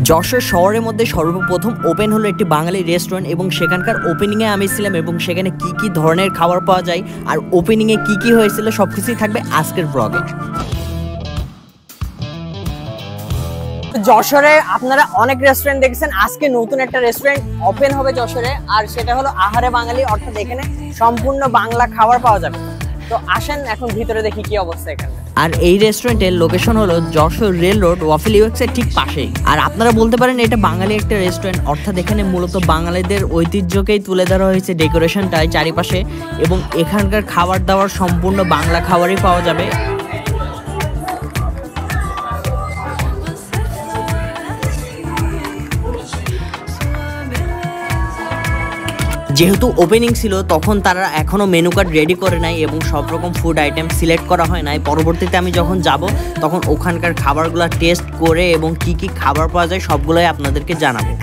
যশোর শহরের মধ্যে সর্বপ্রথম ওপেন হলো একটি বাঙালি রেস্টুরেন্ট এবং সেখানকার ওপেনিংয়ে আমি ছিলাম এবং সেখানে কি কি ধরনের খাবার পাওয়া যায় আর ওপেনিংয়ে কি কি হয়েছিল সবকিছুই থাকবে আজকের ব্লগে। যশোরে আপনারা অনেক রেস্টুরেন্ট দেখেছেন, আজকে নতুন একটা রেস্টুরেন্ট ওপেন হবে যশোরে, আর সেটা হলো আহারে বাঙালি, অর্থাৎ এখানে সম্পূর্ণ বাংলা খাবার পাওয়া যাবে। তো আসেন এখন ভিতরে দেখি কি অবস্থা এখানে। আর এই রেস্টুরেন্টের লোকেশন হলো যশোর রেল রোড ওয়াফেল ইউএক্সের ঠিক পাশেই। আর আপনারা বলতে পারেন এটা বাঙালি একটা রেস্টুরেন্ট, অর্থাৎ এখানে মূলত বাঙালিদের ঐতিহ্যকেই তুলে ধরা হয়েছে ডেকোরেশনটায় চারিপাশে, এবং এখানকার খাবার দাবার সম্পূর্ণ বাংলা খাবারই পাওয়া যাবে। যেহেতু ওপেনিং ছিল তখন তারা এখনও মেনু কার্ড রেডি করে নাই এবং সব রকম ফুড আইটেম সিলেক্ট করা হয় নাই। পরবর্তীতে আমি যখন যাব তখন ওখানকার খাবারগুলো টেস্ট করে এবং কি কি খাবার পাওয়া যায় সবগুলোই আপনাদেরকে জানাবো।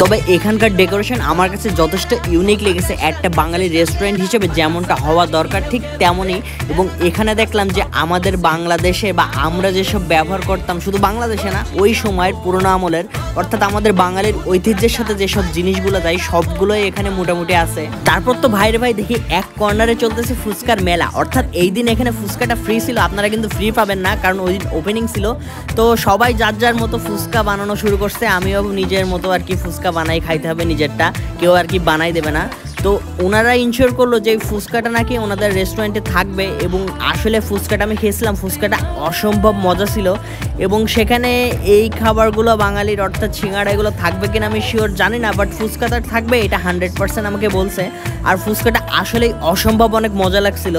তবে এখানকার ডেকোরেশন আমার কাছে যথেষ্ট ইউনিক লেগেছে, একটা বাঙালি রেস্টুরেন্ট হিসেবে যেমনটা হওয়া দরকার ঠিক তেমনই। এবং এখানে দেখলাম যে আমাদের বাংলাদেশে বা আমরা যেসব ব্যবহার করতাম, শুধু বাংলাদেশে না, ওই সময়ের পুরোনো আমলের, অর্থাৎ আমাদের বাঙালির ঐতিহ্যের সাথে যেসব জিনিসগুলো দেয় সবগুলোই এখানে মোটামুটি আছে। তারপর তো ভাইরে ভাই দেখি এক কর্নারে চলতেছে ফুচকার মেলা, অর্থাৎ এই দিন এখানে ফুচকাটা ফ্রি ছিল। আপনারা কিন্তু ফ্রি পাবেন না, কারণ ওই দিন ওপেনিং ছিল। তো সবাই যার যার মতো ফুচকা বানানো শুরু করছে, আমিও নিজের মতো আর কি ফুচকা বানাই খাইতে হবে নিজেরটা, কেউ আর কি বানাই দেবে না। তো ওনারা ইনশিওর করলো যে ফুচকাটা নাকি ওনাদের রেস্টুরেন্টে থাকবে, এবং আসলে ফুচকাটা আমি খেয়েছিলাম, ফুচকাটা অসম্ভব মজা ছিল। এবং সেখানে এই খাবারগুলো বাঙালির, অর্থাৎ সিঙ্গাড়া, এগুলো থাকবে কিনা আমি শিওর জানি না, বাট ফুচকাটা থাকবে এটা 100% আমাকে বলছে। আর ফুচকাটা আসলেই অসম্ভব অনেক মজা লাগছিল।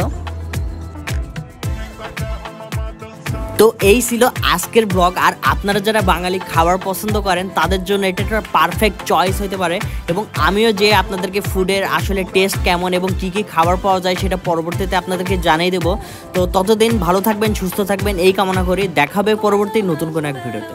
তো এই ছিল আজকের ব্লগ। আর আপনারা যারা বাঙালি খাবার পছন্দ করেন তাদের জন্য এটা একটা পারফেক্ট চয়েস হতে পারে, এবং আমিও যে আপনাদেরকে ফুডের আসলে টেস্ট কেমন এবং কি কি খাবার পাওয়া যায় সেটা পরবর্তীতে আপনাদেরকে জানিয়ে দেবো। তো ততদিন ভালো থাকবেন, সুস্থ থাকবেন এই কামনা করি। দেখাবে পরবর্তী নতুন কোনো এক ভিডিওতে।